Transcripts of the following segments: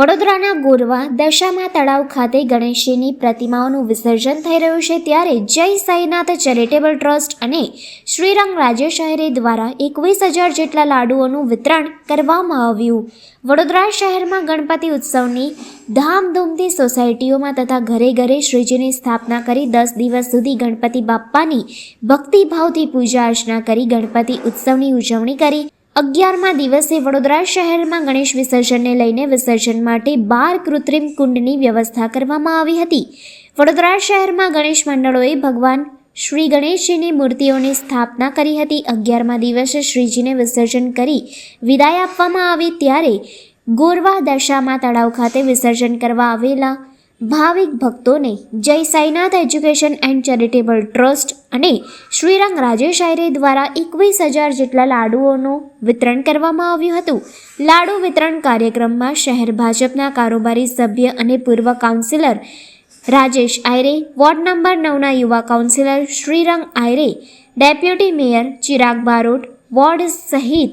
વડોદરાના ગોરવા દશામા તળાવ ખાતે ગણેશજીની પ્રતિમાઓનું વિસર્જન થઈ રહ્યું છે, ત્યારે જય સાઈનાથ ચેરિટેબલ ટ્રસ્ટ અને શ્રીરંગ રાજેશ આહિરે દ્વારા 21,000 જેટલા લાડુઓનું વિતરણ કરવામાં આવ્યું। વડોદરા શહેરમાં ગણપતિ ઉત્સવની ધામધૂમથી સોસાયટીઓમાં તથા ઘરે ઘરે શ્રીજીની સ્થાપના કરી 10 દિવસ સુધી ગણપતિ બાપ્પાની ભક્તિભાવથી પૂજા અર્ચના કરી ગણપતિ ઉત્સવની ઉજવણી કરી। 11મા દિવસે વડોદરા શહેરમાં ગણેશ વિસર્જનને લઈને વિસર્જન માટે 12 કૃત્રિમ કુંડની વ્યવસ્થા કરવામાં આવી હતી। વડોદરા શહેરમાં ગણેશ મંડળોએ ભગવાન શ્રી ગણેશજીની મૂર્તિઓની સ્થાપના કરી હતી। 11મા દિવસે શ્રીજીને વિસર્જન કરી વિદાય આપવામાં આવી, ત્યારે ગોરવા દશામા તળાવ ખાતે વિસર્જન કરવા આવેલા ભાવિક ભક્તોને જય Sainath education and charitable trust અને શ્રીરંગ રાજેશ આહિરે દ્વારા 21,000 જેટલા લાડુઓનું વિતરણ કરવામાં આવ્યું હતું। લાડુ વિતરણ કાર્યક્રમમાં શહેર ભાજપના કારોબારી સભ્ય અને પૂર્વ કાઉન્સિલર રાજેશ આહિરે, વોર્ડ નંબર 9ના યુવા કાઉન્સિલર શ્રીરંગ આહિરે, deputy mayor Chirag Barot, ward સહિત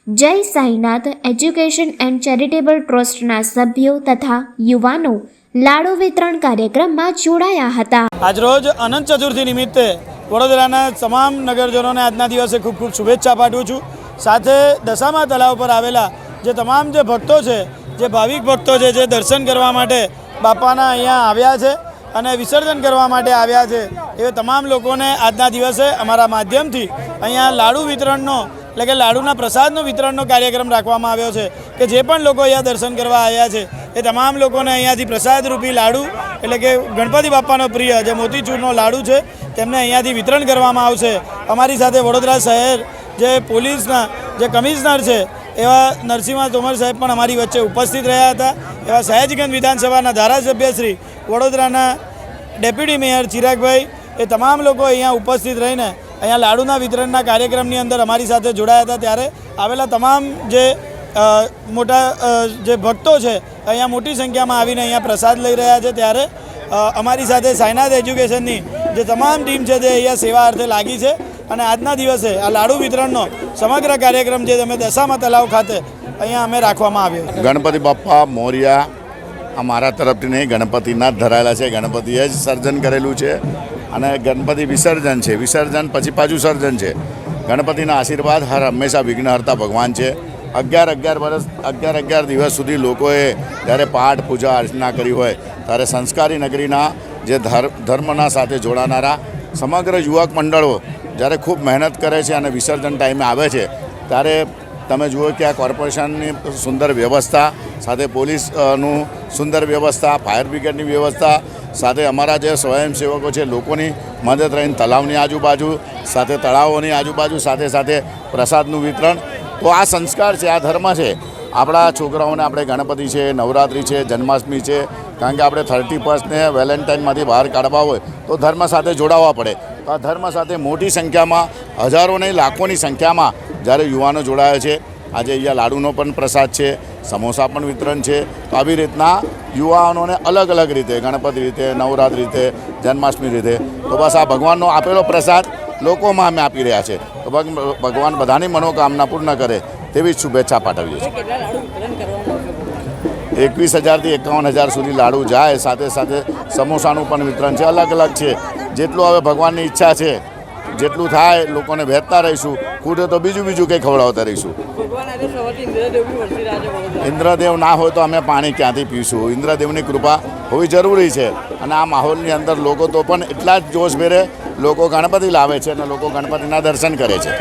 જય સાઈનાથ એજ્યુકેશન એન્ડ ચેરિટેબલ ટ્રસ્ટના સભ્યો તથા યુવાનો લાડુ વિતરણ કાર્યક્રમમાં જોડાયા હતા। આજરોજ અનંત ચતુર્થી નિમિત્તે વડોદરાના તમામ નગરજનોને આજના દિવસે ખૂબ ખૂબ શુભેચ્છા પાઠવું છું। સાથે દશામા તળાવ પર આવેલા જે તમામ જે ભક્તો છે, જે ભાવિક ભક્તો છે, જે દર્શન કરવા માટે બાપાના અહીંયા આવ્યા છે અને વિસર્જન કરવા માટે આવ્યા છે, એ તમામ લોકોને આજના દિવસે અમારા માધ્યમથી અહીંયા લાડુ વિતરણનો એટલે કે લાડુના પ્રસાદનો વિતરણનો કાર્યક્રમ રાખવામાં આવ્યો છે કે જે પણ લોકો અહીંયા દર્શન કરવા આવ્યા છે એ તમામ લોકોને અહીંયાથી પ્રસાદ રૂપી લાડુ એટલે કે ગણપતિ બાપાનો પ્રિય જે મોતીચૂરનો લાડુ છે તેમને અહીંયાથી વિતરણ કરવામાં આવશે। અમારી સાથે વડોદરા શહેર જે પોલીસના જે કમિશનર છે એવા નરસિંહ તોમર સાહેબ પણ અમારી વચ્ચે ઉપસ્થિત રહ્યા હતા। એવા સયાજીગંજ વિધાનસભાના ધારાસભ્ય શ્રી, વડોદરાના ડેપ્યુટી મેયર ચિરાગભાઈ, એ તમામ લોકો અહીંયા ઉપસ્થિત રહીને અહીંયા લાડુના વિતરણના કાર્યક્રમની અંદર અમારી સાથે જોડાયા હતા। ત્યારે આવેલા તમામ જે મોટા જે ભક્તો છે અહીંયા મોટી સંખ્યામાં આવીને અહીંયા પ્રસાદ લઈ રહ્યા છે। ત્યારે અમારી સાથે સાઈનાથ એજ્યુકેશનની જે તમામ ટીમ છે તે અહીંયા સેવા અર્થે લાગી છે અને આજના દિવસે આ લાડુ વિતરણનો સમગ્ર કાર્યક્રમ જે તમે દશામા તળાવ ખાતે અહીંયા અમે રાખવામાં આવ્યો। ગણપતિ બાપ્પા મોરિયા અમારા તરફથી નહીં, ગણપતિના જ ધરાયેલા છે, ગણપતિએ જ સર્જન કરેલું છે અને ગણપતિ વિસર્જન છે, વિસર્જન પછી પાછું સર્જન છે। ગણપતિના આશીર્વાદ હર હંમેશા વિઘ્નહર્તા ભગવાન છે। 11 દિવસ સુધી લોકોએ જ્યારે પાઠ પૂજા અર્ચના કરી હોય ત્યારે સંસ્કારી નગરીના જે ધર્મના સાથે જોડાનારા સમગ્ર યુવક મંડળો જ્યારે ખૂબ મહેનત કરે છે અને વિસર્જન ટાઈમે આવે છે ત્યારે તમે જુઓ કે આ કોર્પોરેશનની સુંદર વ્યવસ્થા સાથે પોલીસનું સુંદર વ્યવસ્થા, ફાયર બ્રિગેડની વ્યવસ્થા સાથે અમારા જે સ્વયંસેવકો છે લોકોની મદદ રહીને તળાવની આજુબાજુ સાથે તળાવોની આજુબાજુ સાથે સાથે પ્રસાદનું વિતરણ, તો આ સંસ્કાર છે, આ ધર્મ છે। આપણા છોકરાઓને આપણે ગણપતિ છે, નવરાત્રિ છે, જન્માષ્ટમી છે, કારણ કે આપણે 31ને વેલેન્ટાઇનમાંથી બહાર કાઢવા હોય તો ધર્મ સાથે જોડાવવા પડે। તો આ ધર્મ સાથે મોટી સંખ્યામાં, હજારો નહીં લાખોની સંખ્યામાં જ્યારે યુવાનો જોડાયા છે। આજે અહીંયા લાડુનો પણ પ્રસાદ છે, સમોસા પણ વિતરણ છે। તો આવી રીતના યુવાનોને અલગ અલગ રીતે, ગણપતિ રીતે, નવરાત્રિ રીતે, જન્માષ્ટમી રીતે, તો બસ આ ભગવાનનો આપેલો પ્રસાદ લોકોમાં અમે આપી રહ્યા છે। તો ભગવાન બધાની મનોકામના પૂર્ણ કરે તેવી શુભેચ્છા પાઠવીએ છીએ। 21,000થી 51,000 સુધી લાડુ જાય, સાથે સાથે સમોસાનું પણ વિતરણ છે, અલગ અલગ છે। જેટલું હવે ભગવાનની ઈચ્છા છે જેટલું થાય લોકોને વહેતા રહીશું, ખૂટે તો બીજું કંઈ ખવડાવતા રહીશું। ઇન્દ્રદેવ ના હોય તો અમે પાણી ક્યાંથી પીશું? ઇન્દ્રદેવની કૃપા હોવી જરૂરી છે અને આ માહોલની અંદર લોકો તો પણ એટલા જ જોશભેરે લોકો ગણપતિ લાવે છે અને લોકો ગણપતિના દર્શન કરે છે।